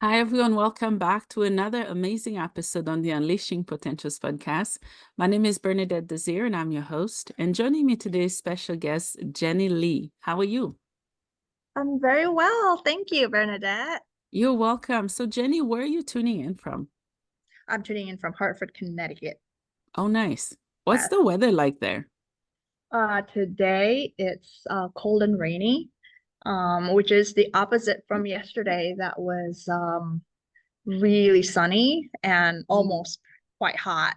Hi, everyone. Welcome back to another amazing episode on the Unleashing Potentials podcast. My name is Bernadette Desir, and I'm your host. And joining me today is special guest Jenny Lee. How are you? I'm very well. Thank you, Bernadette. You're welcome. So, Jenny, where are you tuning in from? I'm tuning in from Hartford, Connecticut. Oh, nice. What's Yes. the weather like there? Today it's cold and rainy, which is the opposite from yesterday. That was really sunny and Mm. almost quite hot.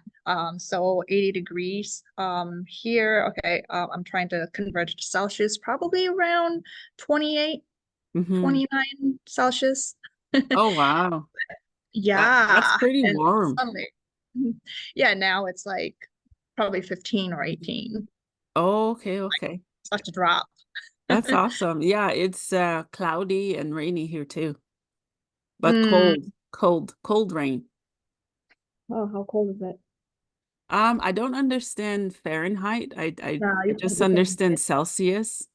So 80 degrees. Here, okay, I'm trying to convert it to Celsius, probably around 28, Mm-hmm. 29 Celsius. Oh, wow. That's Yeah, pretty and warm. suddenly, yeah, now it's like probably 15 or 18. Oh, okay, okay. Such a drop. That's awesome. Yeah, it's cloudy and rainy here too, but Mm. cold rain. Oh, how cold is it? I don't understand Fahrenheit. Yeah, I you just probably can't. understand Celsius.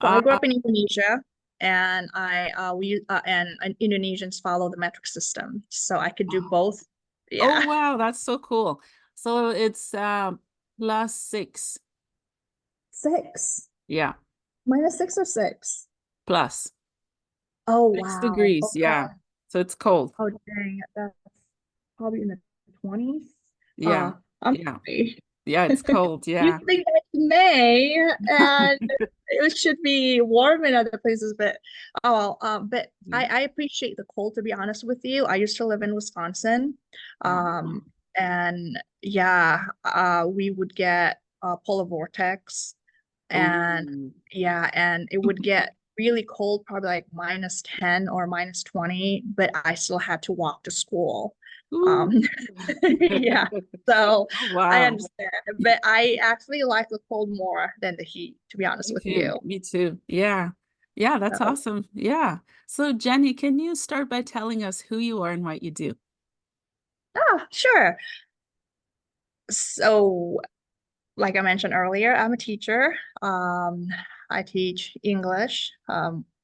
So I Uh, grew up in Indonesia, and and Indonesians follow the metric system, so I could do both. oh Yeah, wow, that's so cool. So it's +6. six. Yeah, -6 or six? plus Oh, 6 wow. degrees. Yeah. Okay. So it's cold. Oh, dang. That's probably in the 20s. Yeah. I'm Yeah. sorry. Yeah, it's cold. You Yeah. think it's May and it should be warm in other places, but but I appreciate the cold, to be honest with you. I used to live in Wisconsin. Oh. Um and yeah, we would get polar vortex, and Oh. yeah, and it would get really cold, probably like -10 or -20, but I still had to walk to school. Um, Ooh. yeah, so Oh I wow. understand, but I actually like the cold more than the heat, to be honest Me with too. you. Me too. Yeah. Yeah, that's So, awesome. Yeah. So Jenny, can you start by telling us who you are and what you do? sure. So, like I mentioned earlier, I'm a teacher. I teach English,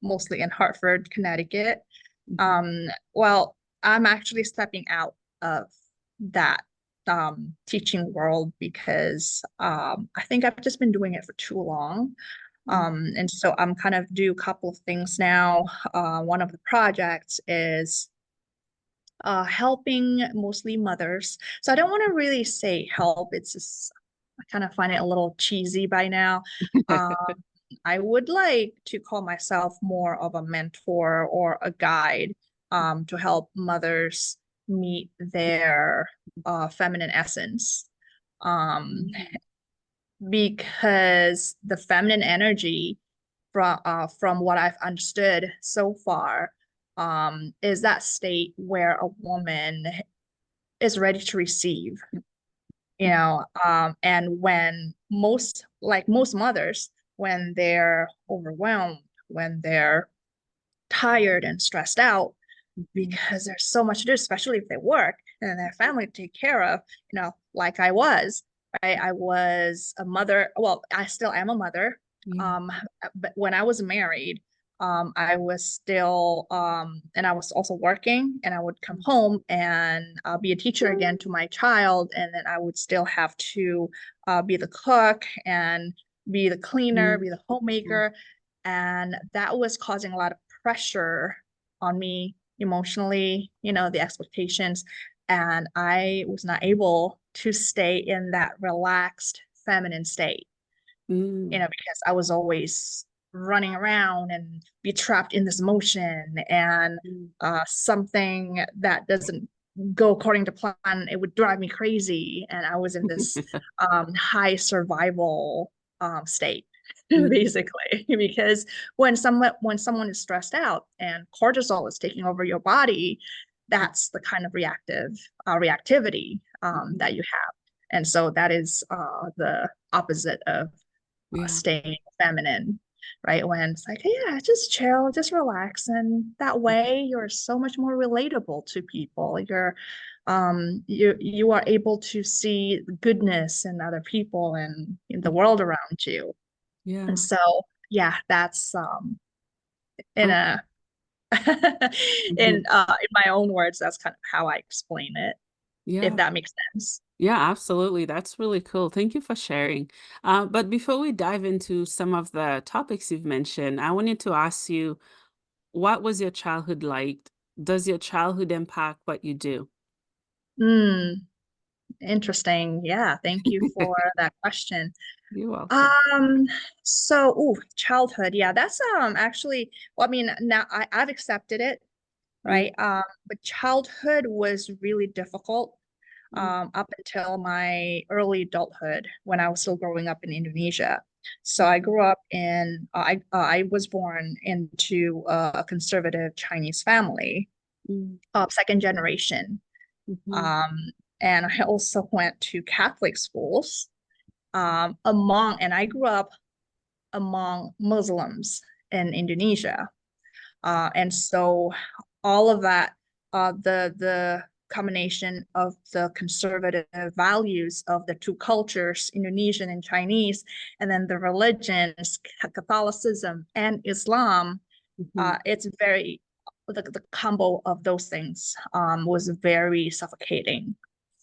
mostly in Hartford, Connecticut. Mhm. Well, I'm actually stepping out of that teaching world because I think I've just been doing it for too long. And so I'm kind of do a couple of things now. One of the projects is helping mostly mothers. So I don't want to really say help. It's just, I kind of find it a little cheesy by now. Um, I would like to call myself more of a mentor or a guide to help mothers meet their feminine essence. Um, Mhm. because the feminine energy from what I've understood so far is that state where a woman is ready to receive, and when most mothers, when they're overwhelmed, when they're tired and stressed out, Mhm. because there's so much to do, especially if they work and their family to take care of, like I was, right? I was a mother. Well, I still am a mother. Yeah. Um, but when I was married, I was still, and I was also working, and I would come home and be a teacher again to my child. And then I would still have to be the cook and be the cleaner, Mhm. be the homemaker. And that was causing a lot of pressure on me emotionally, the expectations. And I was not able to stay in that relaxed feminine state, Mm. because I was always running around and be trapped in this motion, and Mm. something that doesn't go according to plan, it would drive me crazy. And I was in this high survival state. Mm. Basically, because when someone is stressed out and cortisol is taking over your body, that's the kind of reactivity Mhm. that you have. And so that is the opposite of Yeah. staying feminine, right? When it's like, yeah, just chill, just relax. And that way you're so much more relatable to people. You are able to see goodness in other people and in the Mhm. world around you. And Yeah. so, yeah, that's in Oh, a In Mhm. in my own words, that's kind of how I explain it, if Yeah. that makes sense. Yeah, absolutely. That's really cool. Thank you for sharing. But before we dive into some of the topics you've mentioned, I wanted to ask you, what was your childhood like? Does your childhood impact what you do? Hmm, interesting. Yeah, thank you for that question. You're welcome. Um, so, childhood. Yeah, that's actually, well, I mean, now I've accepted it, Mm, right? But childhood was really difficult mm, up until my early adulthood when I was still growing up in Indonesia. So I mhm, grew up in, I was born into a conservative Chinese family, mm, second generation. mhm, Um, and I also went to Catholic schools and I grew up among Muslims in Indonesia. And so all of that, the combination of the conservative values of the two cultures, Indonesian and Chinese, and then the religions, Catholicism and Islam, mhm, it's very the combo of those things was very suffocating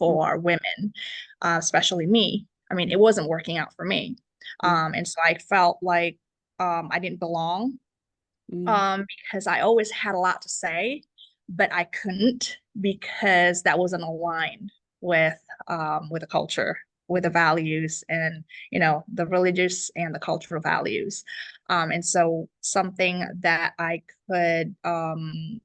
mm, for women, especially me. I mean, it wasn't working out for me. yeah, And so I felt like I didn't belong mm, because I always had a lot to say, but I couldn't because that wasn't aligned with the culture, with the values, and the religious and the cultural values. And so something that I could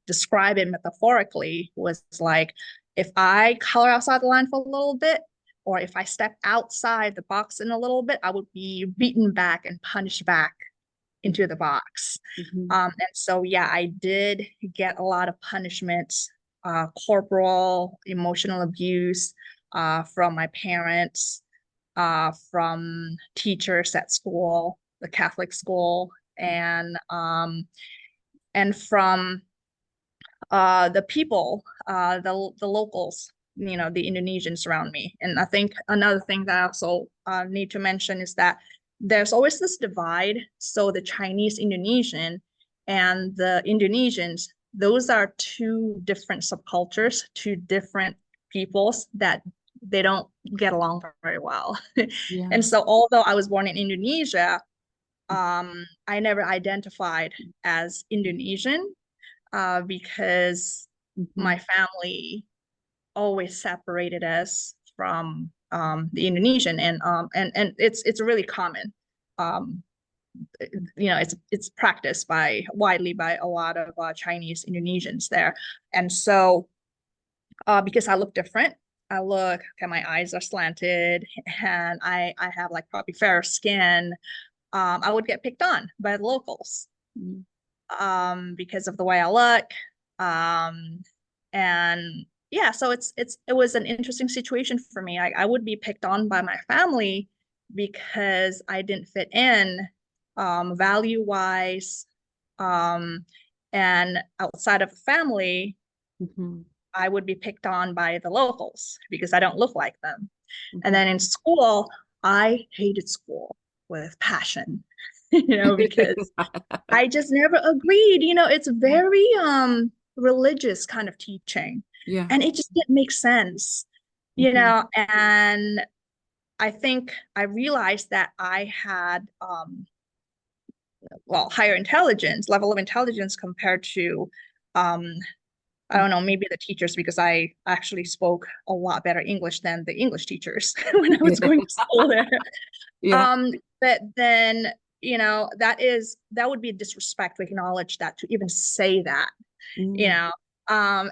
describe it metaphorically was like if I color outside the line for a little bit, or if I step outside the box in a little bit, I would be beaten back and punished back mm, into the box. mhm, And so, yeah, I did get a lot of punishments, corporal, emotional abuse from my parents, from teachers at school, the Catholic school, and from the people, the locals, the Indonesians around me. And I think another thing that I also need to mention is that there's always this divide. So the Chinese Indonesian and the Indonesians, those are two different subcultures, two different peoples that they don't get along very well. yeah, And so although I was born in Indonesia, I never identified as Indonesian because mhm, my family always separated us from the Indonesian, and it's really common. Um, it's practiced by widely by a lot of Chinese Indonesians there, and so because I look different. Okay, my eyes are slanted and I have like probably fairer skin. I would get picked on by the locals mm, because of the way I look. Um, and yeah, so it was an interesting situation for me. I would be picked on by my family because I didn't fit in value wise. Um, and outside of the family, mhm, I would be picked on by the locals because I don't look like them. And mhm. then in school, I hated school with passion, because I just never agreed. It's very religious kind of teaching. Yeah. And it just didn't make sense. Mhm, And I think I realized that I had higher intelligence, level of intelligence compared to um I mm. don't know, maybe the teachers because I actually spoke a lot better English than the English teachers when I was going to school there. Yeah. Um, but then, that would be a disrespect to acknowledge that, to even say that, you Mm, know.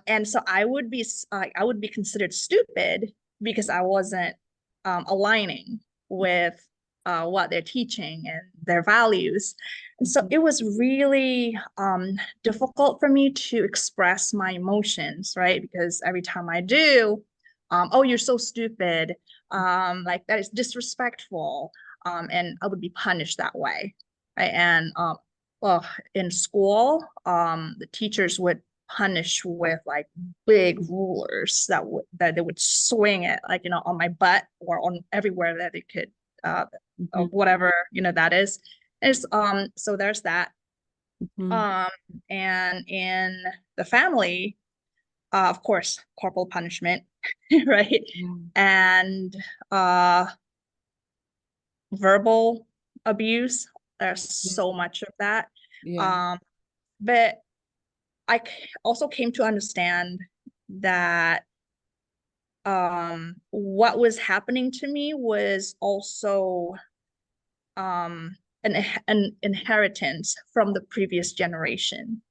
And so I would be considered stupid because I wasn't aligning with what they're teaching and their values. And so mhm, it was really difficult for me to express my emotions, right? Because every time I do, oh, you're so stupid. Like that is disrespectful. And I would be punished that way. Right? And well, in school, the teachers would punish with like big rulers that they would swing it like on my butt or on everywhere that they could, mhm, whatever that is. So there's that. Mhm. Um, and in the family, of course, corporal punishment, right? Yeah. And uh, verbal abuse. There's Yeah. so much of that. Yeah. Um, but also came to understand that what was happening to me was also an inheritance from the previous generation,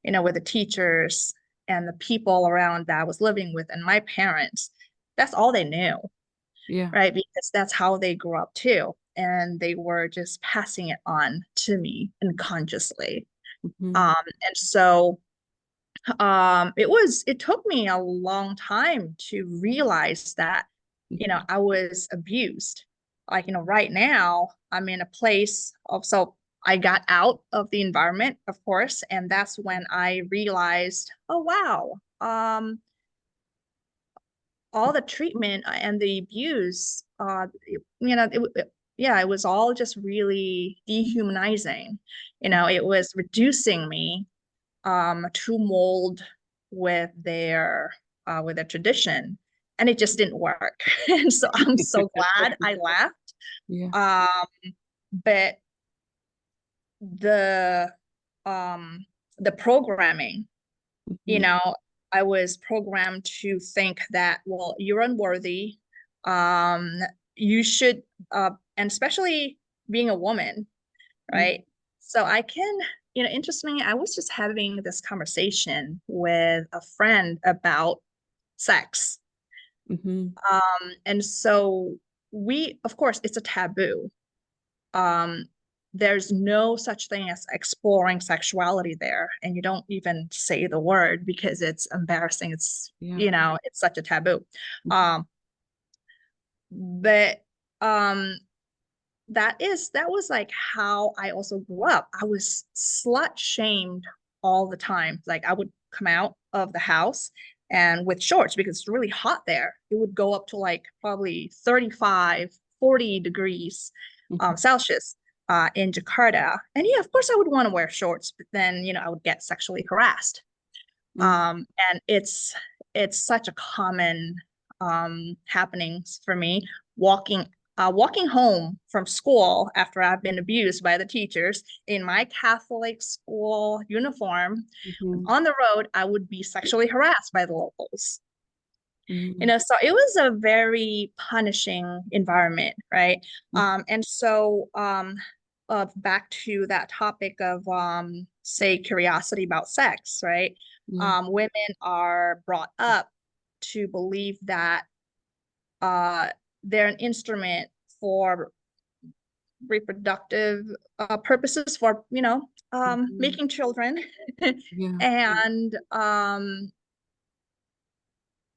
with the teachers and the people around that I was living with and my parents. That's all they knew, Yeah. right? Because that's how they grew up too. And they were just passing it on to me unconsciously. Mhm. Um, and so it took me a long time to realize that, Mhm. I was abused. Like, right now I'm in a place of, so I got out of the environment, of course, and that's when I realized, oh wow, all the treatment and the abuse, yeah, it was all just really dehumanizing. It was reducing me to mold with their tradition, and it just didn't work. And so I'm so glad I left. Yeah. But the um the programming, you Mhm. know, I was programmed to think that, well, you're unworthy. Um, you should, and especially being a woman, Yeah. right? So I can, interestingly, I was just having this conversation with a friend about sex. Mhm. And so of course, it's a taboo. Um, there's no such thing as exploring sexuality there, and you don't even say the word because it's embarrassing. Yeah. It's such a taboo. Mhm. Um, but um, that was like how I also grew up. I was slut shamed all the time. Like I would come out of the house and with shorts because it's really hot there. It would go up to like probably 35, 40 degrees Mhm. Celsius in Jakarta. And yeah, of course I would want to wear shorts, but then, I would get sexually harassed. Yeah. And it's such a common happenings for me, walking walking home from school after I've been abused by the teachers in my Catholic school uniform. Mhm. On the road, I would be sexually harassed by the locals. Mhm. So it was a very punishing environment, right? Mhm. And so back to that topic of say curiosity about sex, right? Yeah. Women are brought up to believe that uh, they're an instrument for reproductive purposes, for Mhm. making children Yeah. and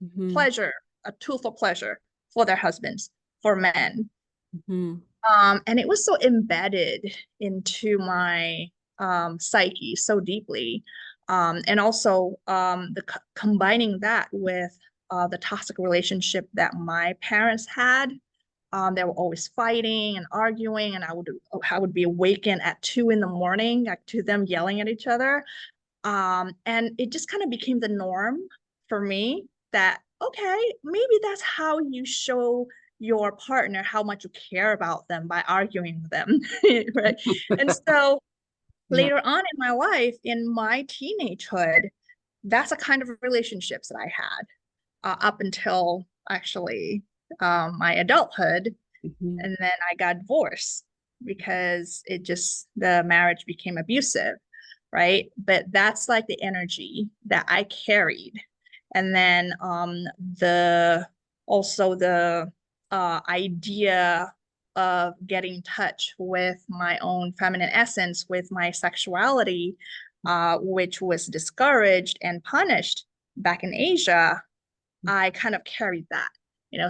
Mhm. pleasure, a tool for pleasure for their husbands, for men. Mhm. And it was so embedded into my psyche so deeply. And also combining that with the toxic relationship that my parents had. They were always fighting and arguing, and I would be awakened at 2 in the morning, like, to them yelling at each other. And it just kind of became the norm for me that, okay, maybe that's how you show your partner how much you care about them, by arguing with them, right? And so Yeah. later on in my life, in my teenagehood, that's the kind of relationships that I had up until actually my adulthood. Mhm. And then I got divorced because the marriage became abusive, right? But that's like the energy that I carried. And then the idea of getting in touch with my own feminine essence, with my sexuality, which was discouraged and punished back in Asia. I kind of carried that.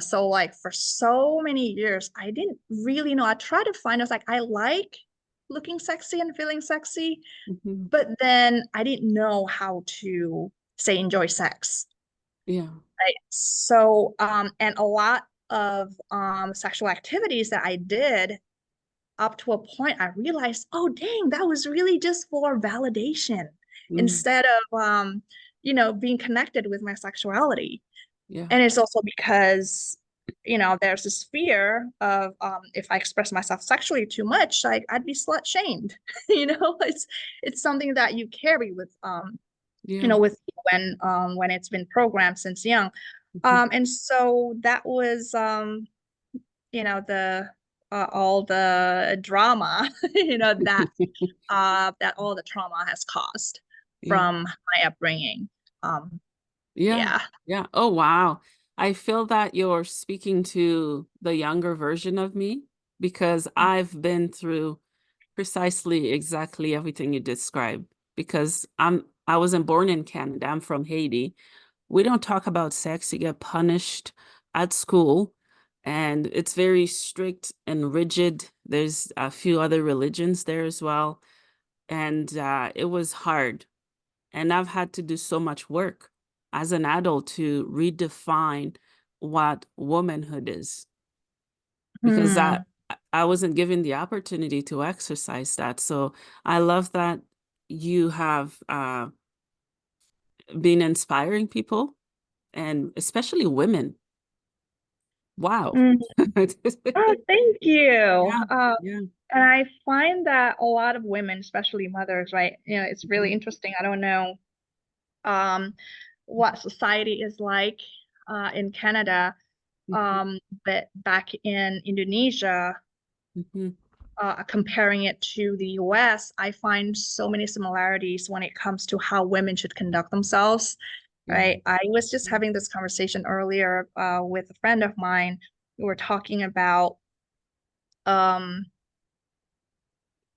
So like for so many years, I didn't really know. I tried to find, I was like, I like looking sexy and feeling sexy, Mhm. but then I didn't know how to say enjoy sex. Yeah. Right. So, and a lot of sexual activities that I did up to a point I realized, oh dang, that was really just for validation Mm, instead of being connected with my sexuality. yeah. And it's also because, there's this fear of if I express myself sexually too much, like I'd be slut shamed. It's something that you carry Yeah. with you when it's been programmed since young. Mhm. And so that was the all the drama, that all the trauma has caused Yeah. from my upbringing. Um, Yeah. yeah. Yeah. Oh, wow. I feel that you're speaking to the younger version of me because I've been through precisely exactly everything you described because I wasn't born in Canada. I'm from Haiti. We don't talk about sex. You get punished at school and it's very strict and rigid. There's a few other religions there as well. And it was hard. And I've had to do so much work as an adult to redefine what womanhood is because Hmm. I wasn't given the opportunity to exercise that. So I love that you have been inspiring people and especially women. Wow. Mm. Oh, thank you. Yeah, yeah. And I find that a lot of women, especially mothers, right? It's really Mhm, interesting. I don't know um, what society is like in Canada, mhm, but back in Indonesia, mhm. comparing it to the US, I find so many similarities when it comes to how women should conduct themselves, Yeah. right? I was just having this conversation earlier with a friend of mine. We were talking about um,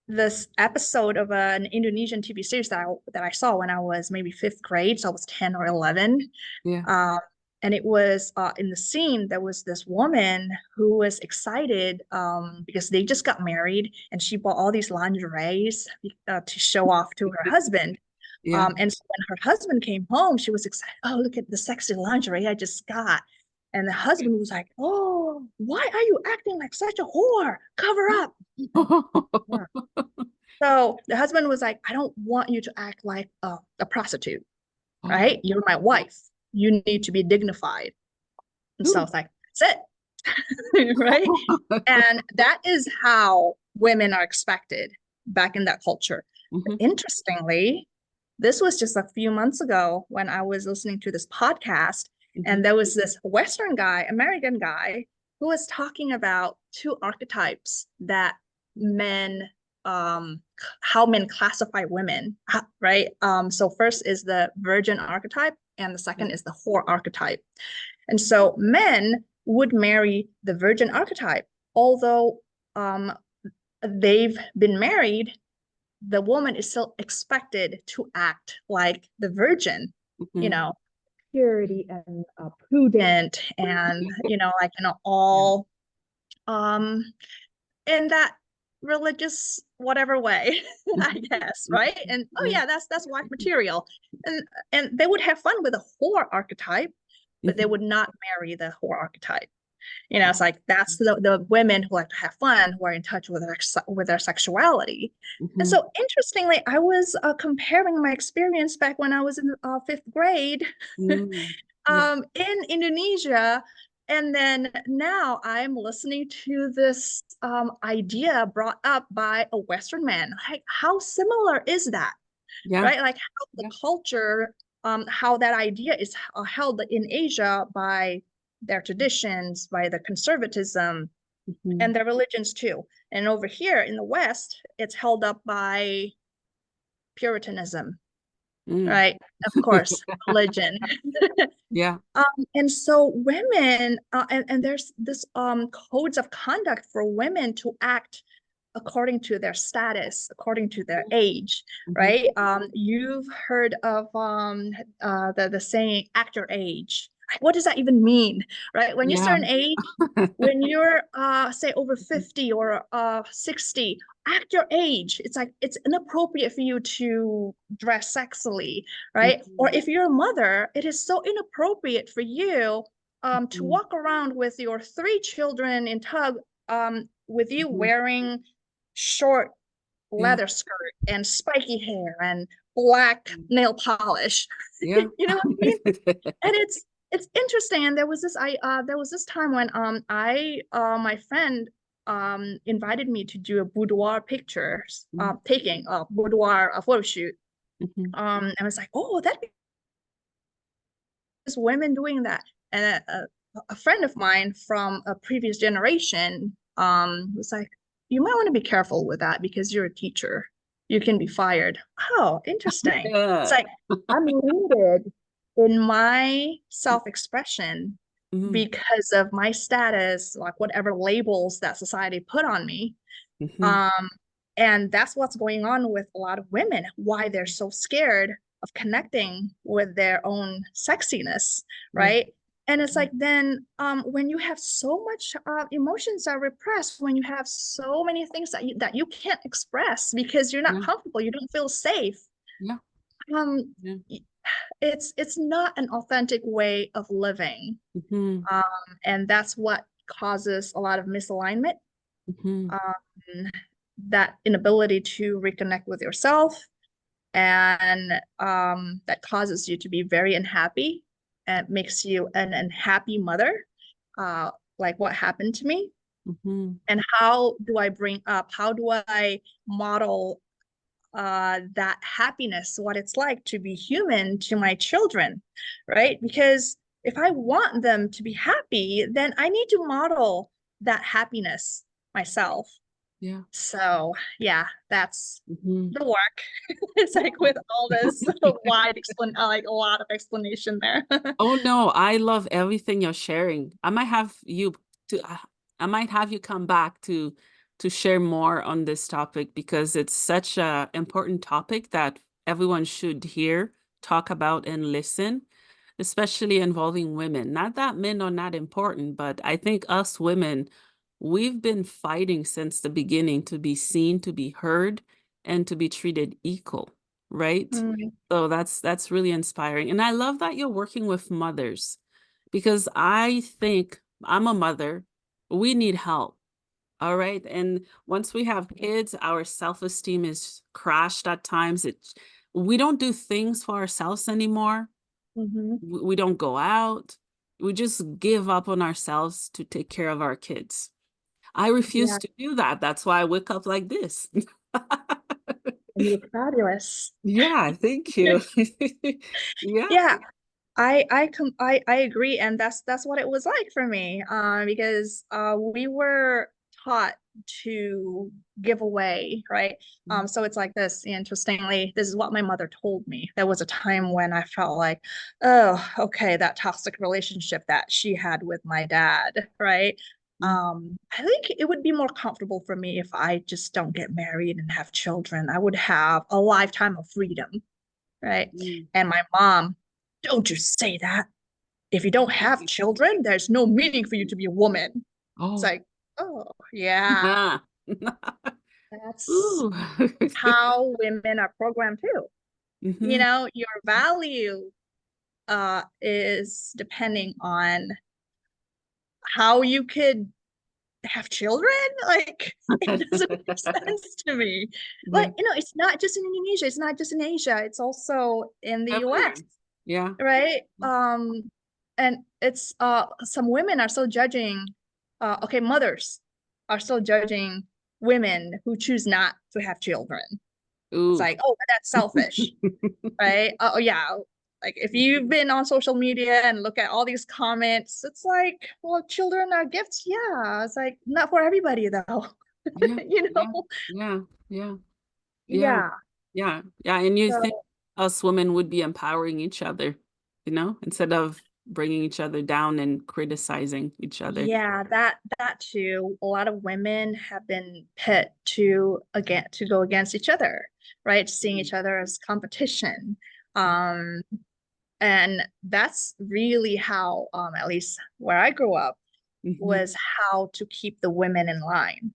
this episode of an Indonesian TV series that I saw when I was maybe fifth grade, so I was 10 or 11. Yeah. Um, and it was in the scene, there was this woman who was excited because they just got married and she bought all these lingeries to show off to her husband. Yeah. And so when her husband came home, she was excited. Oh, look at the sexy lingerie I just got. And the husband was like, oh, why are you acting like such a whore? Cover up. Yeah. So the husband was like, I don't want you to act like a prostitute, right? You're my wife. You need to be dignified. And so I Ooh. was like, that's it, right? And that is how women are expected back in that culture. But Mhm, interestingly, this was just a few months ago when I was listening to this podcast, and mhm. there was this Western guy, American guy, who was talking about two archetypes that men, how men classify women, right? So first is the virgin archetype, and the Yeah. second is the whore archetype. And so men would marry the virgin archetype, although um, they've been married, the woman is still expected to act like the virgin, you Mhm. know, purity and prudent and, Yeah. all um, in that religious whatever way, I guess, Mhm. right? And oh Yeah. yeah, that's wife material. And they would have fun with a whore archetype, but they Mhm. would not marry the whore archetype. It's like that's the women who like to have fun, who are in touch with their sexuality. And Mhm. so interestingly, I was comparing my experience back when I was in fifth grade Mm. Yeah. in Indonesia. And then now I'm listening to this idea brought up by a Western man. Like, how similar is that? Yeah. Right? Like how the Yeah. culture, how that idea is held in Asia by their traditions, by the conservatism, Mhm. and their religions too. And over here in the West, it's held up by Puritanism, Mm. right? Of course, religion. Yeah. And so women, and there's this codes of conduct for women to act according to their status, according to their Mhm. age, Mhm. right? You've heard of the saying actor age. Like, what does that even mean, right? When you Yeah. start an age, when you're say over 50 or 60, act your age. It's like it's inappropriate for you to dress sexily, right? Or Mhm. if you're a mother, it is so inappropriate for you to Mhm. walk around with your three children in tug with you Mhm. wearing short Yeah. leather skirt and spiky hair and black Mm. nail polish. Yeah. You know what I mean? And it's interesting. And there was this time when I my friend invited me to do a boudoir pictures Mm, taking a boudoir a photo shoot. mhm, And I was like, oh, that is women doing that. And a friend of mine from a previous generation was like, you might want to be careful with that because you're a teacher. You can be fired. Oh, interesting. It's yeah. like I'm limited in my self-expression Mhm, because of my status, like whatever labels that society put on me. mhm, Um, and that's what's going on with a lot of women, why they're so scared of connecting with their own sexiness, yeah, right? And it's yeah, like then when you have so much emotions are repressed, when you have so many things that you can't express because you're not yeah, comfortable, you don't feel safe, yeah, um, yeah. it's not an authentic way of living. Mhm, Um, and that's what causes a lot of misalignment, mhm, um, that inability to reconnect with yourself, and that causes you to be very unhappy and makes you an unhappy mother, uh, like what happened to me. mhm, And how do I model that happiness, what it's like to be human to my children, right? Because if I want them to be happy, then I need to model that happiness myself. yeah, So yeah, that's mhm. the work. It's like with all this like a lot of explanation there. Oh no, I love everything you're sharing. I might have you come back to share more on this topic because it's such a important topic that everyone should hear, talk about, and listen, especially involving women. Not that men are not important, but I think us women, we've been fighting since the beginning to be seen, to be heard, and to be treated equal, right? Mm, So that's really inspiring. And I love that you're working with mothers because I think I'm a mother. We need help. All right. And once we have kids, our self-esteem is crashed at times. We don't do things for ourselves anymore. mhm. We don't go out. We just give up on ourselves to take care of our kids. I refuse Yeah, to do that. That's why I wake up like this. and you're fabulous. Yeah, thank you. Yeah. Yeah, I agree, and that's what it was like for me. Because we were taught to give away, right? Mhm. So it's like this. Interestingly, this is what my mother told me. There was a time when I felt like, oh, okay, that toxic relationship that she had with my dad, right? I think it would be more comfortable for me if I just don't get married and have children. I would have a lifetime of freedom, right? Mhm. And my mom, don't you say that. If you don't have children, there's no meaning for you to be a woman. It's Oh. like, oh, yeah, Ah. that's Ooh. how women are programmed too. You Mhm. know, your value is depending on how you could have children. Like, it doesn't make sense to me. Yeah, Like, it's not just in Indonesia, it's not just in Asia, it's also in the US, everywhere. Yeah. right? And it's some women are still judging, okay, mothers are still judging women who choose not to have children. It's Ooh. like, oh, but that's selfish, right? Oh yeah, like if you've been on social media and look at all these comments, it's like, well, children are gifts. Yeah, it's like not for everybody though. Yeah, you yeah, know? yeah, yeah, yeah, Yeah. yeah, yeah, and you think So us women would be empowering each other, instead of bringing each other down and criticizing each other. yeah, that too. A lot of women have been pit to go against each other, right? Seeing Mm, each other as competition. Um, and that's really how, at least where I grew up, mhm, was how to keep the women in line,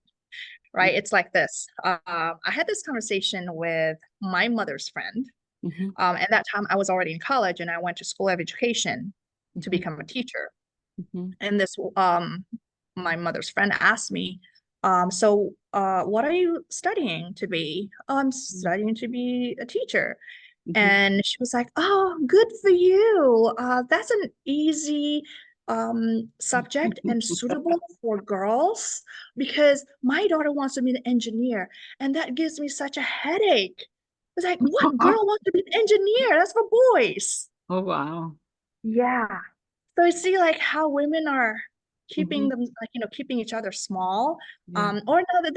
mm, right? It's like this. I had this conversation with my mother's friend. mhm, At that time, I was already in college and I went to school of education to mhm, become a teacher. mhm, And this my mother's friend asked me, What are you studying to be? Oh, I'm studying to be a teacher. Mhm. And she was like, oh, good for you. That's an easy subject and suitable for girls because my daughter wants to be an engineer, and that gives me such a headache. It's like, what girl wants to be an engineer? That's for boys. Oh, wow. Yeah. So I see like how women are keeping Mhm. them like keeping each other small. Yeah. Or now that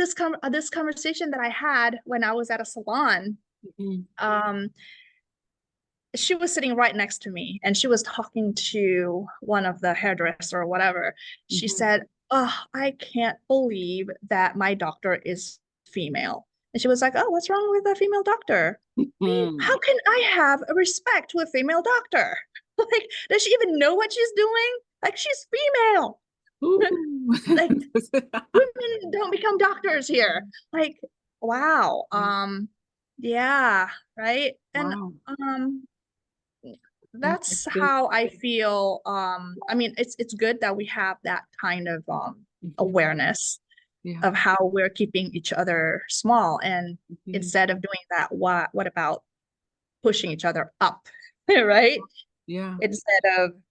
this conversation that I had when I was at a salon, Mhm. um, she was sitting right next to me and she was talking to one of the hairdresser or whatever. She Mhm. said, oh, I can't believe that my doctor is female. And she was like, oh, what's wrong with a female doctor? Mhm. How can I have a respect to a female doctor? Like, does she even know what she's doing? Like, she's female. Ooh. Like, women don't become doctors here. Like, wow. Yeah, right. And Wow. um, that's Interesting. how I feel. I mean, it's good that we have that kind of Mhm. awareness Yeah. of how we're keeping each other small. And Mhm. instead of doing that, what about pushing each other up, right? Yeah. Instead of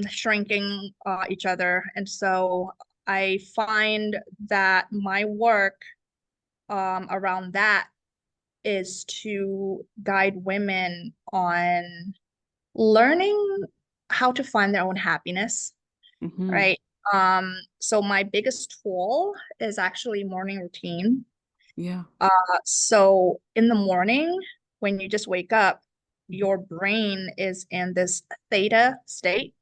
shrinking each other. And so I find that my work around that is to guide women on learning how to find their own happiness, Mhm. right? So my biggest tool is actually morning routine. Yeah. So in the morning, when you just wake up, Mhm. your brain is in this theta state,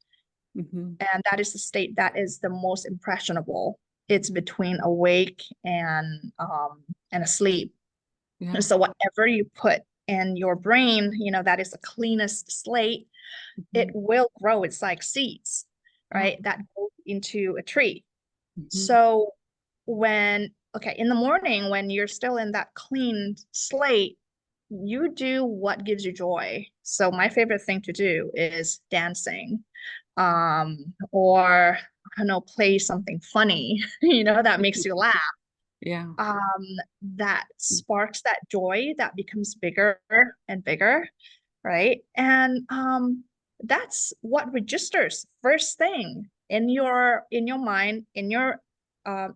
Mhm. and that is the state that is the most impressionable. It's between awake and asleep. And Yeah. so whatever you put in your brain, that is the cleanest slate, it Mhm. will grow. It's like seeds, Yeah. right? That go into a tree. Mhm. So okay, in the morning, when you're still in that clean slate, you do what gives you joy. So my favorite thing to do is dancing, or I don't know, play something funny, that makes you laugh. Yeah. That sparks that joy that becomes bigger and bigger, right? And that's what registers first thing in your mind, in your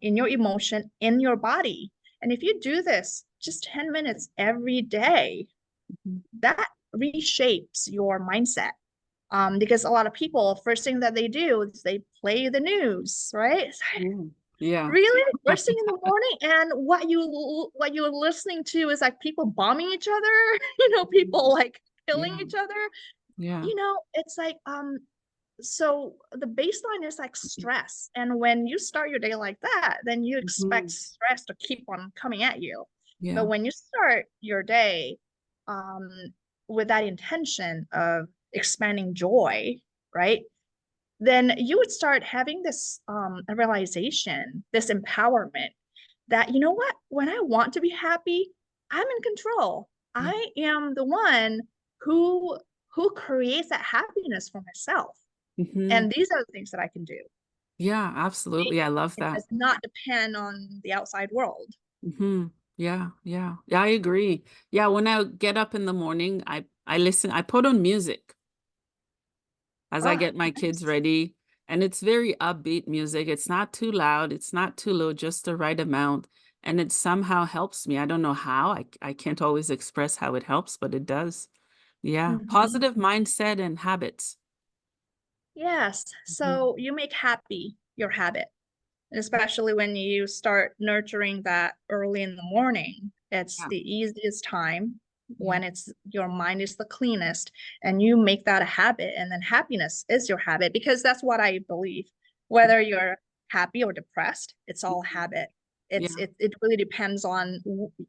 emotion, in your body. And if you do this just 10 minutes every day, Mhm. that reshapes your mindset. Because a lot of people, first thing that they do is they play the news, right? Mm. Yeah. Really? First thing in the morning, and what you're listening to is like people bombing each other, people like killing Yeah. each other. Yeah. It's like so the baseline is like stress. And when you start your day like that, then you expect Mhm. stress to keep on coming at you. But Yeah. when you start your day um with that intention of expanding joy, right? Then you would start having this a realization, this empowerment that you know what, when I want to be happy, I'm in control. Yeah. I am the one who who creates that happiness for myself. Mhm. And these are the things that I can do. Yeah, absolutely. I love It that. does not depend on the outside world. Mhm. Yeah, yeah. Yeah, I agree. Yeah, when I get up in the morning, I listen, I put on music as I Oh, get my kids nice. ready, and it's very upbeat music. It's not too loud, it's not too low, just the right amount, and it somehow helps me. I don't know how. I can't always express how it helps, but it does. Yeah, Mhm. positive mindset and habits. Yes. Mhm. So you make happy your habit. Especially when you start nurturing that early in the morning. It's Yeah, the easiest time yeah. when it's your mind is the cleanest, and you make that a habit, and then happiness is your habit, because that's what I believe. Whether you're happy or depressed, it's all Mhm. habit. Yeah. It really depends on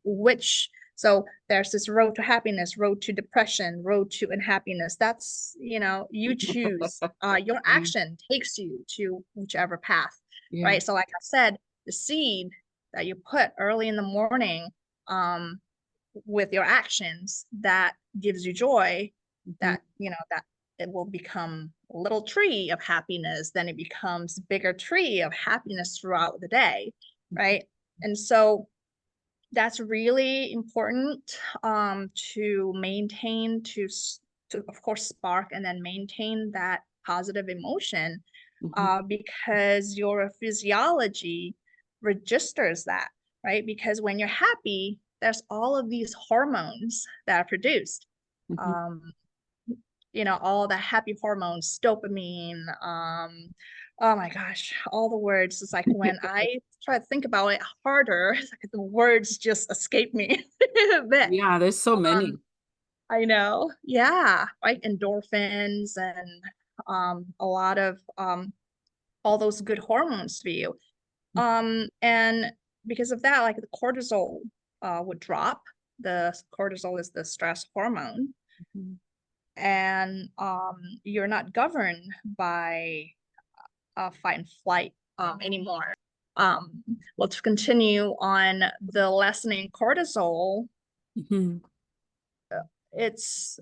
which. So there's this road to happiness, road to depression, road to unhappiness. That's, you choose. Your Yeah, action takes you to whichever path, yeah. right? So like I said, the seed that you put early in the morning, with your actions, that gives you joy, Mhm. that it will become a little tree of happiness, then it becomes bigger tree of happiness throughout the day, right? And so that's really important to maintain, to of course spark and then maintain that positive emotion, Mhm. because your physiology registers that, right? Because when you're happy, there's all of these hormones that are produced. Mhm. Um, all the happy hormones, dopamine, oh my gosh, all the words. It's like when I try to think about it harder, it's like the words just escape me a bit. Yeah, there's so Um, many. I know. Yeah, like endorphins and a lot of all those good hormones for you. And because of that, like the cortisol would drop. The cortisol is the stress hormone, Mhm. and you're not governed by fight and flight anymore. Let's continue on the lessening cortisol. Mhm. It's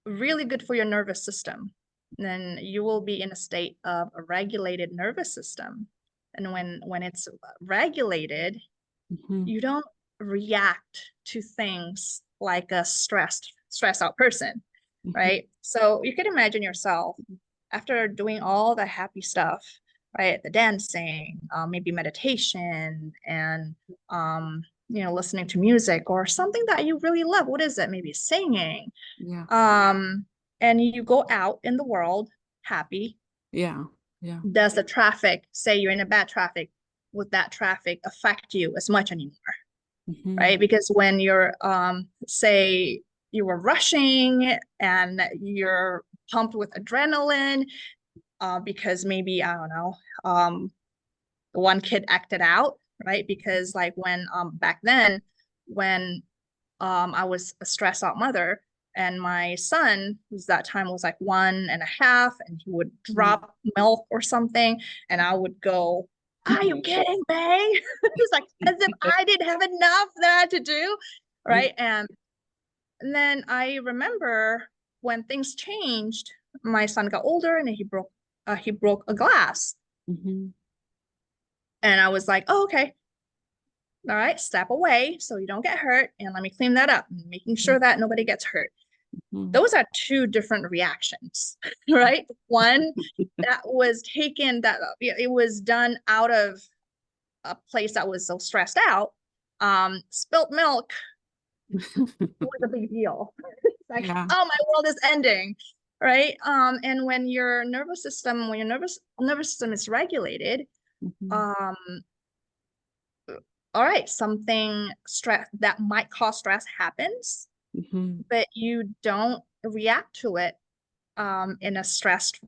really good for your nervous system. Then you will be in a state of a regulated nervous system. And when it's regulated, Mhm. you don't react to things like a stressed out person, Mhm. right? So you can imagine yourself after doing all the happy stuff, right? The dancing, maybe meditation, and listening to music or something that you really love. What is it? Maybe singing. Yeah. Um, and you go out in the world happy. Yeah. Yeah. Does the traffic, say you're in a bad traffic, would that traffic affect you as much anymore? Mhm. Right? Because when you're, say, you were rushing and you're pumped with adrenaline, because maybe, I don't know, one kid acted out, right? Because like when back then, when I was a stressed out mother, and my son, who's that time was like 1.5, and he would Mhm. drop milk or something, and I would go, "Are you kidding me?" It's like as if I didn't have enough that I had to do, Yeah. right? And then I remember when things changed, my son got older and he broke a glass, Mhm. and I was like, "Oh, okay, all right, step away so you don't get hurt, and let me clean that up, making sure that nobody gets hurt." Mhm. Those are two different reactions, right? One that was taken, that it was done out of a place that was so stressed out. Spilt milk was a big deal. It's like, Yeah. oh, my world is ending, right? And when your nervous system is regulated, Mhm. um, all right, something stress that might cause stress happens, Mhm. but you don't react to it in a stressed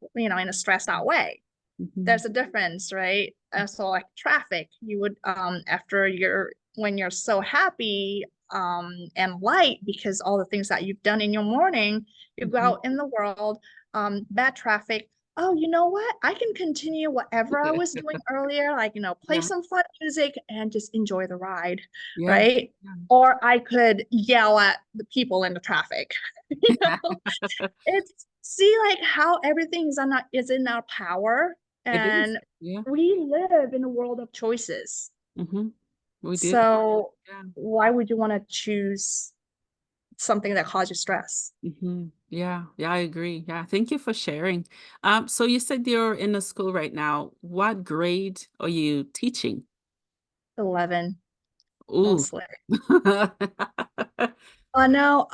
out way. Mhm. There's a difference, right? So like traffic, you would when you're so happy and light because all the things that you've done in your morning, you go Mhm. out in the world, bad traffic. Oh, you know what? I can continue whatever I was doing earlier, like, play Yeah. some fun music and just enjoy the ride, Yeah. right? Yeah. Or I could yell at the people in the traffic. you know? It's see like how everything is in our power, It is. and Yeah. we live in a world of choices. Mhm. We do. So Yeah. why would you want to choose something that causes stress? Mhm. Yeah. Yeah, I agree. Yeah. Thank you for sharing. So you said you're in a school right now. What grade are you teaching? 11 Ooh. mostly. No,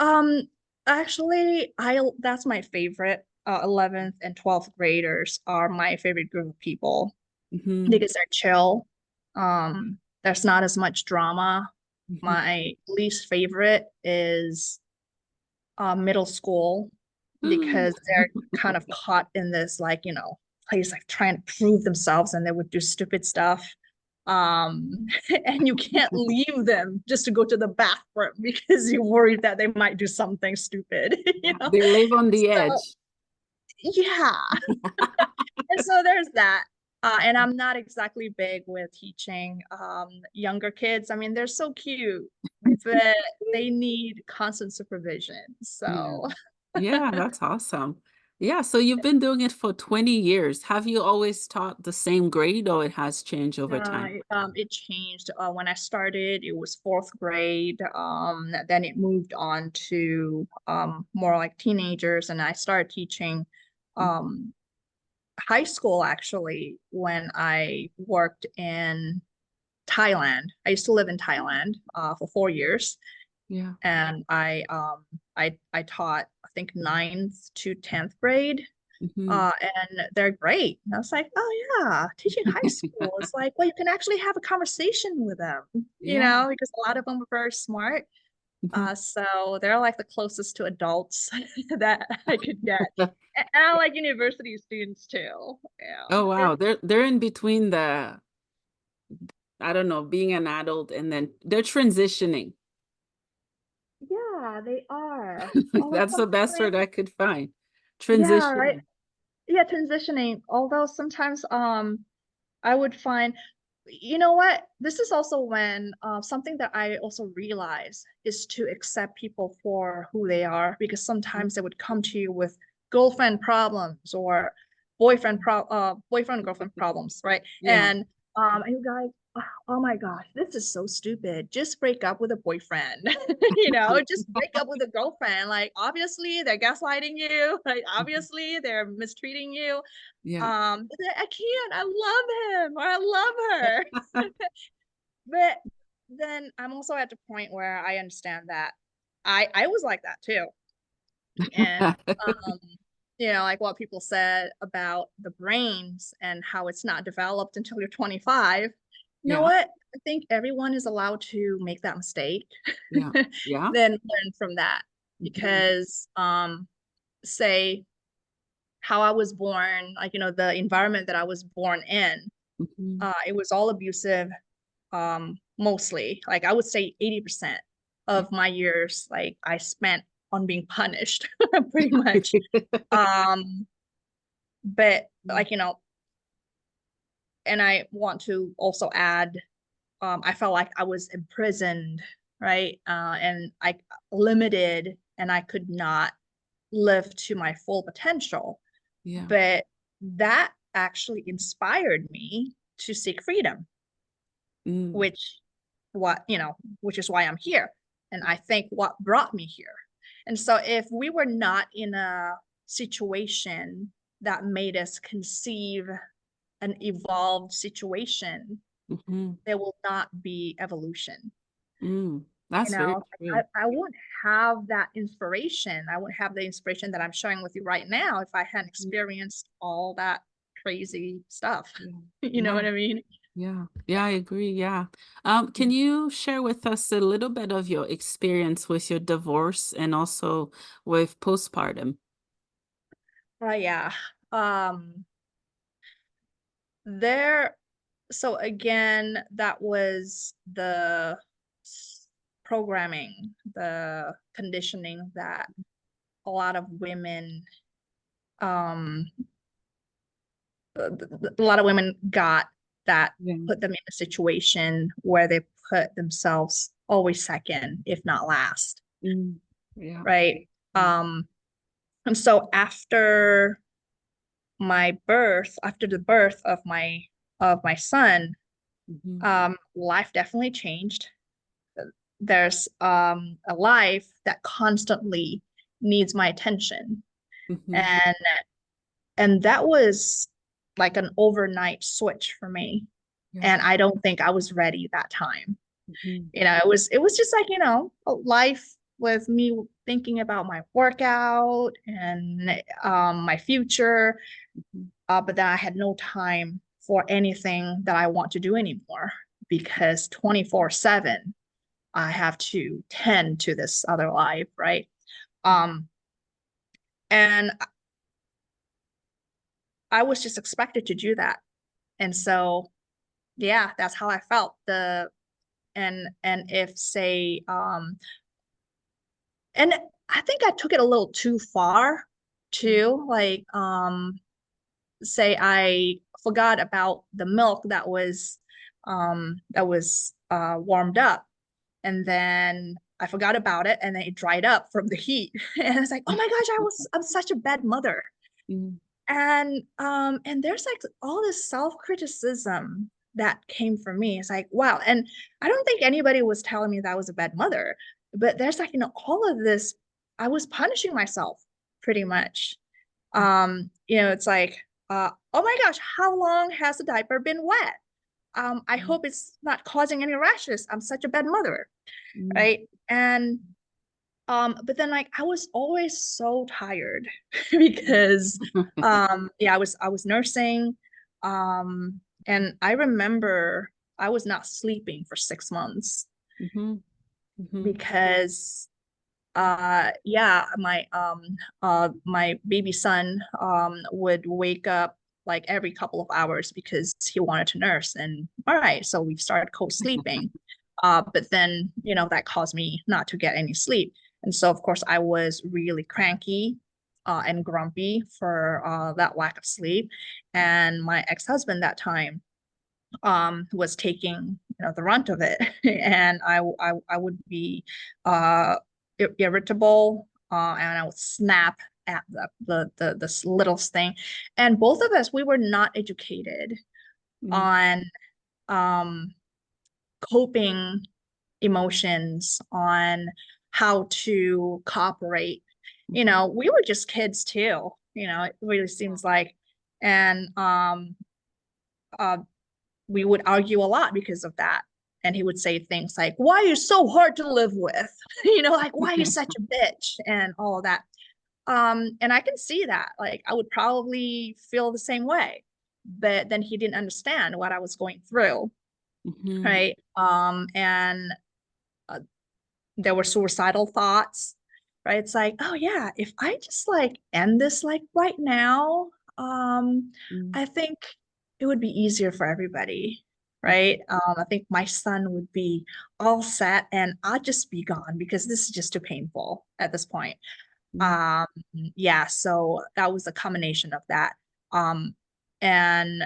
actually, I that's my favorite. 11th and 12th graders are my favorite group of people Mhm. because they're chill. There's not as much drama. Mhm. My least favorite is middle school because they're kind of caught in this like place like trying to prove themselves, and they would do stupid stuff. And you can't leave them just to go to the bathroom because you're worried that they might do something stupid, Yeah. They live on the so edge. yeah. And so there's that. And I'm not exactly big with teaching younger kids. I mean, they're so cute, but they need constant supervision. Yeah. So Yeah, that's awesome. Yeah, so you've been doing it for 20 years. Have you always taught the same grade or it has changed over time? It changed. When I started, it was fourth grade. Then it moved on to more like teenagers, and I started teaching Mm. um, high school actually when I worked in Thailand. I used to live in Thailand for 4 years, Yeah. and I taught I think ninth to 10th grade. Mhm. And they're great. And I was like, oh yeah, teaching high school is like, well, you can actually have a conversation with them, Yeah. because a lot of them are very smart. Mhm. So they're like the closest to adults that I could get. And I like university students too. Yeah. Oh, They're wow. They're in between the, I don't know, being an adult and then they're transitioning. Yeah, they are. Although That's the best sometimes, word I could find. yeah, right. Transitioning. Yeah, transitioning. Although sometimes I would find, you know what? This is also when something that I also realize is to accept people for who they are, because Mm. sometimes they would come to you with girlfriend problems or boyfriend girlfriend problems, right? Yeah. And you guys, oh my gosh, this is so stupid. Just break up with a boyfriend, just break up with a girlfriend. Like obviously they're gaslighting you, like Mhm. obviously they're mistreating you. Yeah. But I can't. I love him or I love her. But then I'm also at the point where I understand that I was like that too. And um, like what people said about the brains and how it's not developed until you're 25. You know Yeah. what? I think everyone is allowed to make that mistake, Yeah. Yeah. then learn from that. Mhm. Because say how I was born, like the environment that I was born in, Mhm. it was all abusive, mostly. Like I would say 80% of my years, like I spent on being punished, pretty much. Um, but like, and I want to also add, I felt like I was imprisoned, right? And I limited and I could not live to my full potential. Yeah. But that actually inspired me to seek freedom, Mm. which which is why I'm here. And I think what brought me here. And so if we were not in a situation that made us conceive an evolved situation, Mhm. there will not be evolution. Mm. That's very I, true. I wouldn't have that inspiration. I wouldn't have the inspiration that I'm sharing with you right now if I hadn't Mm. experienced all that crazy stuff. Yeah. You know Yeah. what I mean? Yeah. Yeah, I agree. Yeah. Can Yeah. you share with us a little bit of your experience with your divorce and also with postpartum? Yeah. Um, there, so again, that was the programming, the conditioning that a lot of women, um, a lot of women got, that Yeah. put them in a situation where they put themselves always second, if not last, Mm. Yeah. right? Yeah. And so after the birth of my son, Mhm. life definitely changed. There's a life that constantly needs my attention, Mhm. and that was like an overnight switch for me, Yeah. and I don't think I was ready that time. Mhm. It was just like a life with me thinking about my workout and my future, Mhm. but then I had no time for anything that I want to do anymore, because 24/7 I have to tend to this other life, right? Um, and I was just expected to do that. And so, yeah, that's how I felt. And if say, and I think I took it a little too far too. Like, say I forgot about the milk that was warmed up, and then I forgot about it, and then it dried up from the heat. And it's like, oh my gosh, I'm such a bad mother. Mm, And there's like all this self-criticism that came from me. It's like, wow. And I don't think anybody was telling me that I was a bad mother, but there's like, all of this, I was punishing myself pretty much. It's like, oh my gosh, how long has the diaper been wet? I mm, hope it's not causing any rashes. I'm such a bad mother, mm. right? But then like I was always so tired because yeah, I was nursing. And I remember I was not sleeping for 6 months Mhm, mhm, because yeah, my baby son would wake up like every couple of hours because he wanted to nurse. And all right, so we started co-sleeping. But then, that caused me not to get any sleep. And so of course I was really cranky and grumpy for that lack of sleep. And my ex-husband that time was taking the runt of it. And I would be uh irritable, and I would snap at the this littlest thing. And both of us, we were not educated mm, on um coping emotions, on how to cooperate. mhm. We were just kids too, it really seems like. And uh we would argue a lot because of that. And he would say things like, "Why are you so hard to live with?" Like, "Why are you such a bitch?" And all of that. And I can see that. Like, I would probably feel the same way. But then he didn't understand what I was going through, Mhm, right? And uh, there were suicidal thoughts, right? It's like, oh yeah, if I just like end this like right now, mm, I think it would be easier for everybody, mm, right? I think my son would be all set and I'd just be gone because this is just too painful at this point. mm, Um, yeah, so that was a combination of that. Um, and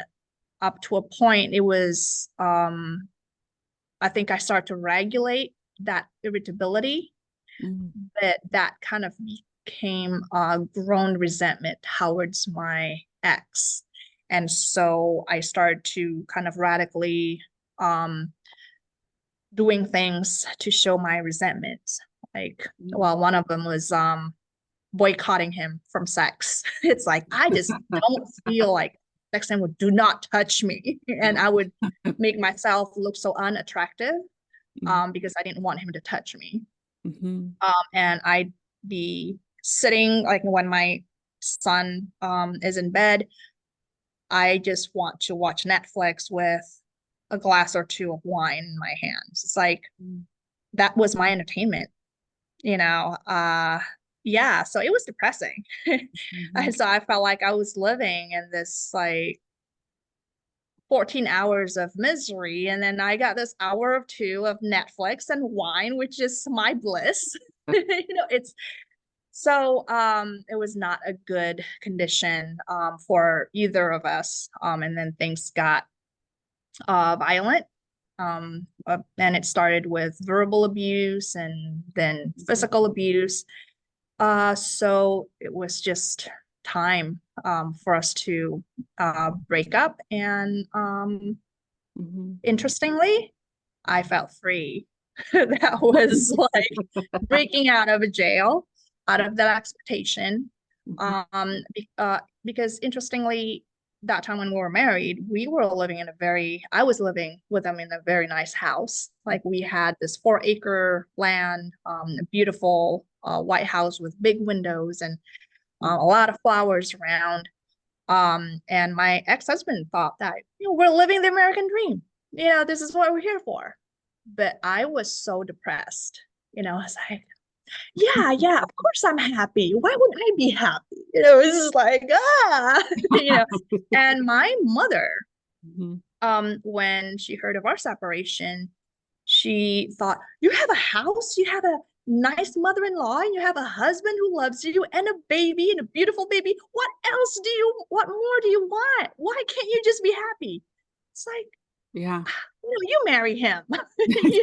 up to a point, it was I think I started to regulate that irritability, mm, but that kind of became a grown resentment towards my ex. And so I started to kind of radically um, doing things to show my resentment. Like, mm. well, one of them was boycotting him from sex. It's like, I just don't feel like sex and would do not touch me. And I would make myself look so unattractive Mm, because I didn't want him to touch me. mhm, And I'd be sitting like when my son is in bed. I just want to watch Netflix with a glass or two of wine in my hands. It's like mm, that was my entertainment, you know. Yeah, so it was depressing. mhm, And so I felt like I was living in this like 14 hours of misery, and then I got this hour or two of Netflix and wine, which is my bliss. It's so it was not a good condition for either of us. And then things got violent. And it started with verbal abuse and then mhm, physical abuse. So it was just time for us to break up. And mhm. interestingly, I felt free. That was like breaking out of a jail, out of that expectation. Mhm, Because interestingly, that time when we were married, we were living in I was living with them in a very nice house. Like we had this 4-acre land, a beautiful white house with big windows and mhm, a lot of flowers around. And my ex-husband thought that, we're living the American dream. This is what we're here for. But I was so depressed. I was like, yeah, yeah, of course I'm happy. Why wouldn't I be happy? It's just like, you know. And my mother, mhm, when she heard of our separation, she thought, you have a house, you have a nice mother-in-law, and you have a husband who loves you, and a baby, and a beautiful baby. What more do you want? Why can't you just be happy? It's like, yeah. you marry him. You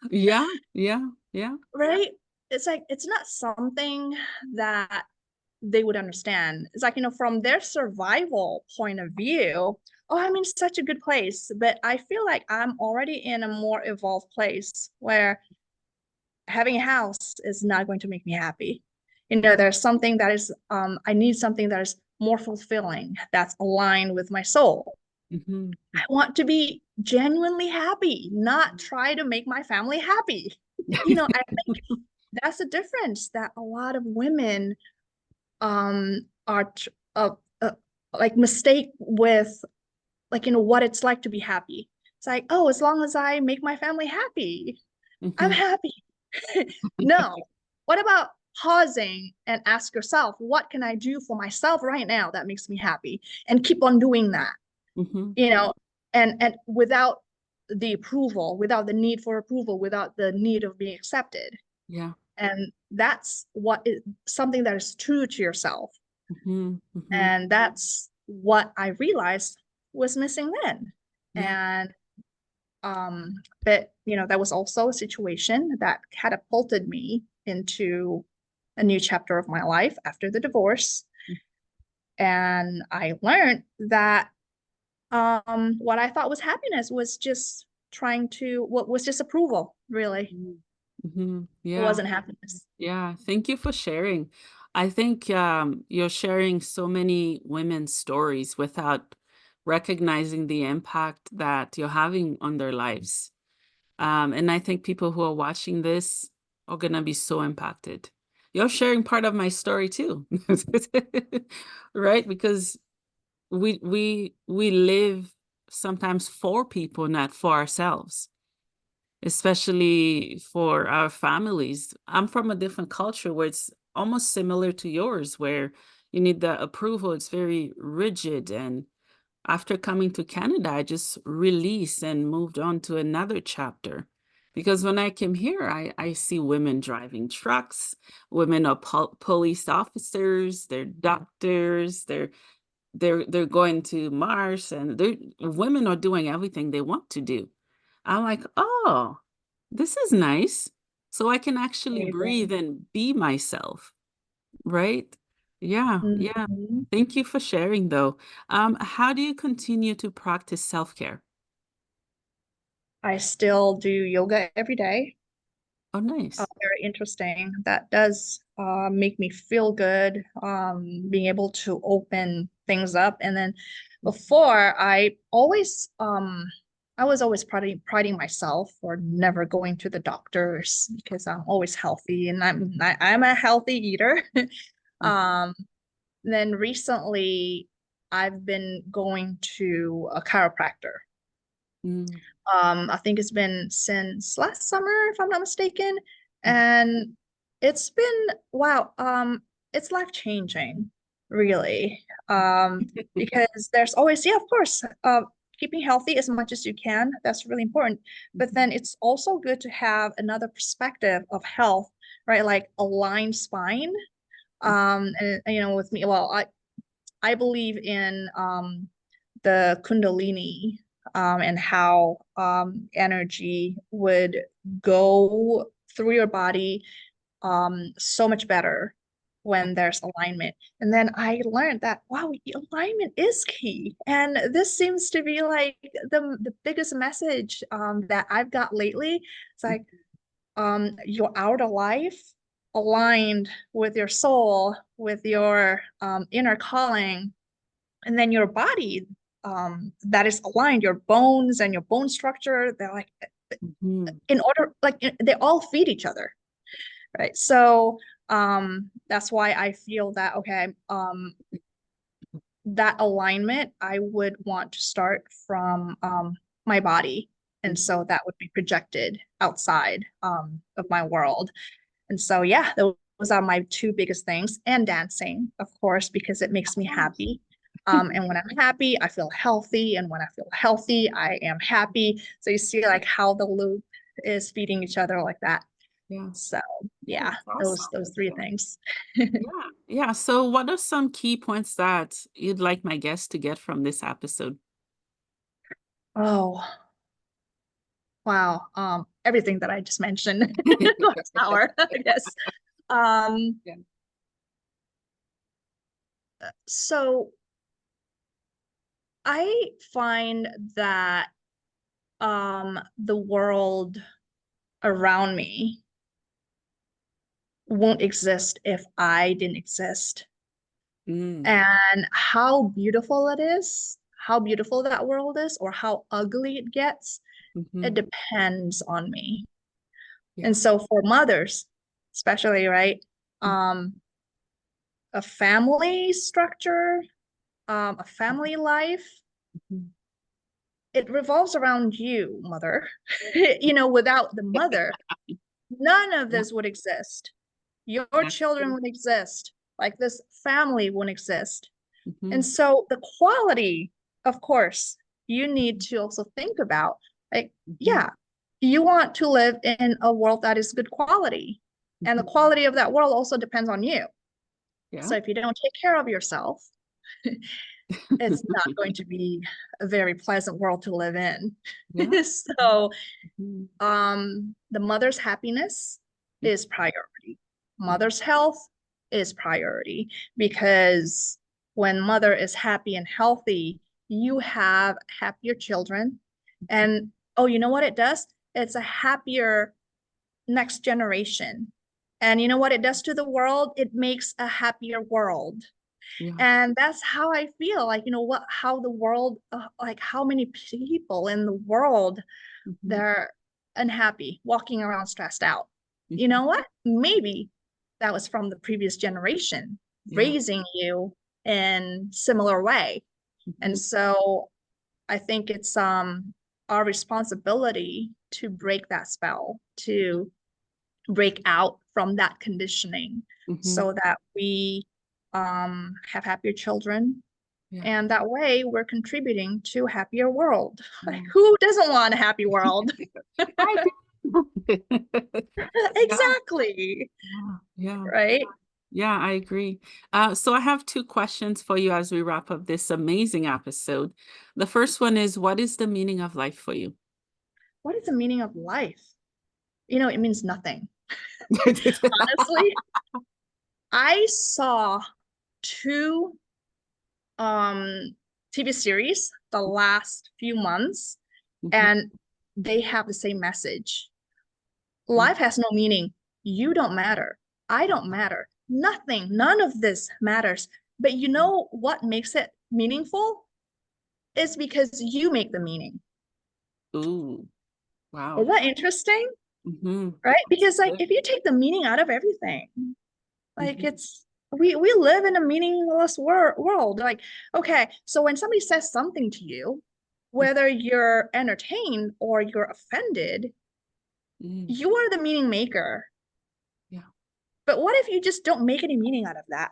Yeah, yeah, yeah. right? It's like it's not something that they would understand. It's like, from their survival point of view, oh, I'm in such a good place. But I feel like I'm already in a more evolved place where having a house is not going to make me happy. There's something that is, I need something that is more fulfilling, that's aligned with my soul. Mhm. I want to be genuinely happy, not try to make my family happy. I think that's the difference that a lot of women are like mistake with, like, what it's like to be happy. It's like, oh, as long as I make my family happy, I'm Mhm. happy. No. What about pausing and ask yourself, what can I do for myself right now that makes me happy? And keep on doing that, Mhm. you know, and without the approval, without the need for approval, without the need of being accepted. Yeah. And that's what is something that is true to yourself. Mhm. Mhm. And that's what I realized was missing then. Yeah. And but that was also a situation that catapulted me into a new chapter of my life after the divorce. And I learned that what I thought was happiness was just what was just approval, really. Mhm. Mhm. It Yeah. wasn't happiness. Yeah. Thank you for sharing. I think you're sharing so many women's stories without recognizing the impact that you're having on their lives. And I think people who are watching this are gonna be so impacted. You're sharing part of my story too, right? Because we live sometimes for people, not for ourselves, especially for our families. I'm from a different culture where it's almost similar to yours, where you need the approval. It's very rigid. And after coming to Canada, I just released and moved on to another chapter. Because when I came here, I see women driving trucks, women are police officers, they're doctors, they're going to Mars, and women are doing everything they want to do. I'm like, oh, this is nice. So I can actually breathe Amazing. and be myself, right? Yeah, yeah. Mhm. Thank you for sharing though. How do you continue to practice self-care? I still do yoga every day. Oh, nice. Very interesting. That does make me feel good, being able to open things up. And then before, I was always priding myself for never going to the doctors because I'm always healthy and I'm a healthy eater. Mhm. Um, then recently, I've been going to a chiropractor. Mm, I think it's been since last summer, if I'm not mistaken. And it's been, wow, it's life changing, really. Because there's always, yeah, of course, keeping healthy as much as you can. That's really important. But mhm, then it's also good to have another perspective of health, right? Like aligned spine. And with me, well, I believe in the Kundalini, and how energy would go through your body so much better when there's alignment. And then I learned that, wow, alignment is key. And this seems to be like the biggest message that I've got lately. It's like your outer life aligned with your soul, with your inner calling, and then your body that is aligned, your bones and your bone structure, they're like mhm, in order, like they all feed each other, right? So that's why I feel that, okay, that alignment I would want to start from my body, and mhm. so that would be projected outside of my world. And so, yeah, those are my two biggest things. And dancing, of course, because it makes me Nice. happy. And when I'm happy, I feel healthy. And when I feel healthy, I am happy. So you see like how the loop is feeding each other like that. Yeah, So yeah, yeah, it's those awesome. three things. Yeah, yeah. So, what are some key points that you'd like my guests to get from this episode? Oh, wow. Everything that I just mentioned last hour, I guess. Um, Yeah. So I find that the world around me won't exist if I didn't exist. Mm, And how beautiful it is, how beautiful that world is, or how ugly it gets, it mhm. depends on me. And Yeah. so for mothers, especially, right? Mm, Um, a family structure, a family life, mhm. it revolves around you, mother. Without the mother, none of Yeah, this would exist. Your that's children true. would exist. Like this family wouldn't exist. And Mhm, so the quality, of course, you need to also think about, like, mhm, yeah, you want to live in a world that is good quality. And the mhm. quality of that world also depends on you. Yeah. So if you don't take care of yourself, it's not going to be a very pleasant world to live in. Yeah. So Mhm, the mother's happiness mhm, is priority. yeah. Mother's health is priority because when mother is happy and healthy, you have happier children. Mhm. And oh, you know what it does? It's a happier next generation. And you know what it does to the world? It makes a happier world. Yeah. And that's how I feel like, how the world, like how many people in the world Mhm, they're unhappy, walking around stressed out. You mhm. know what? Maybe that was from the previous generation Yeah. raising you in similar way. And Mhm, so I think it's our responsibility to break that spell, to break out from that conditioning mhm. so that we have happier children Yeah. and that way we're contributing to a happier world. Like, Yeah. who doesn't want a happy world? I do. Yeah. Exactly. Yeah. Yeah. Right? Yeah, I agree. So I have two questions for you as we wrap up this amazing episode. The first one is, what is the meaning of life for you? What is the meaning of life? It means nothing. Honestly, I saw two TV series the last few months, Mhm, and they have the same message. mm, Life has no meaning. You don't matter. I don't matter. Nothing, none of this matters. But you know what makes it meaningful? Is because you make the meaning. ooh, Is wow. that interesting? Mhm. Right? Because like Good. if you take the meaning out of everything, like Mhm, we live in a meaningless world. Like, okay, so when somebody says something to you, mm, whether you're entertained or you're offended, mm, you are the meaning maker. yeah. But what if you just don't make any meaning out of that?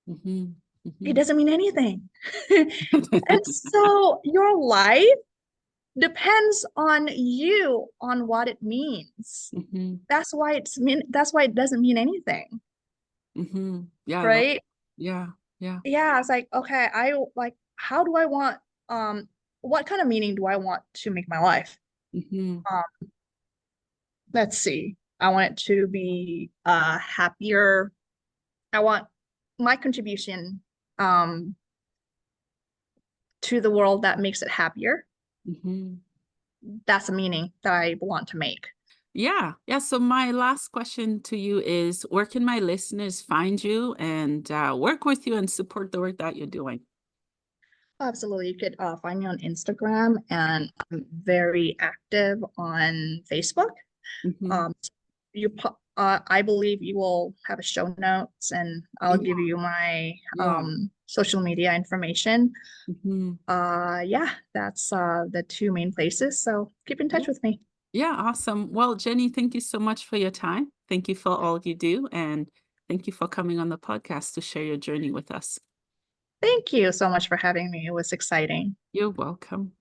Mhm, It mhm. doesn't mean anything. And so your life depends on you on what it means. Mhm, That's why it doesn't mean anything, mhm. Yeah, that right? yeah, yeah. Yeah, it's like, okay, I like how do I want um what kind of meaning do I want to make my life? Mhm, Um, let's see. I want it to be happier. I want my contribution um to the world that makes it happier. mhm. That's a meaning that I want to make. Yeah, yeah. So my last question to you is, where can my listeners find you and work with you and support the work that you're doing? Absolutely. You could find me on Instagram and I'm very active on Facebook. Mhm. Um, I believe you will have a show notes and I'll Yeah, give you my yeah. social media information. Mhm. Yeah, that's the two main places. So keep in Yeah. touch with me. Yeah, awesome. Well, Jenny, thank you so much for your time. Thank you for all you do, and thank you for coming on the podcast to share your journey with us. Thank you so much for having me. It was exciting. You're welcome.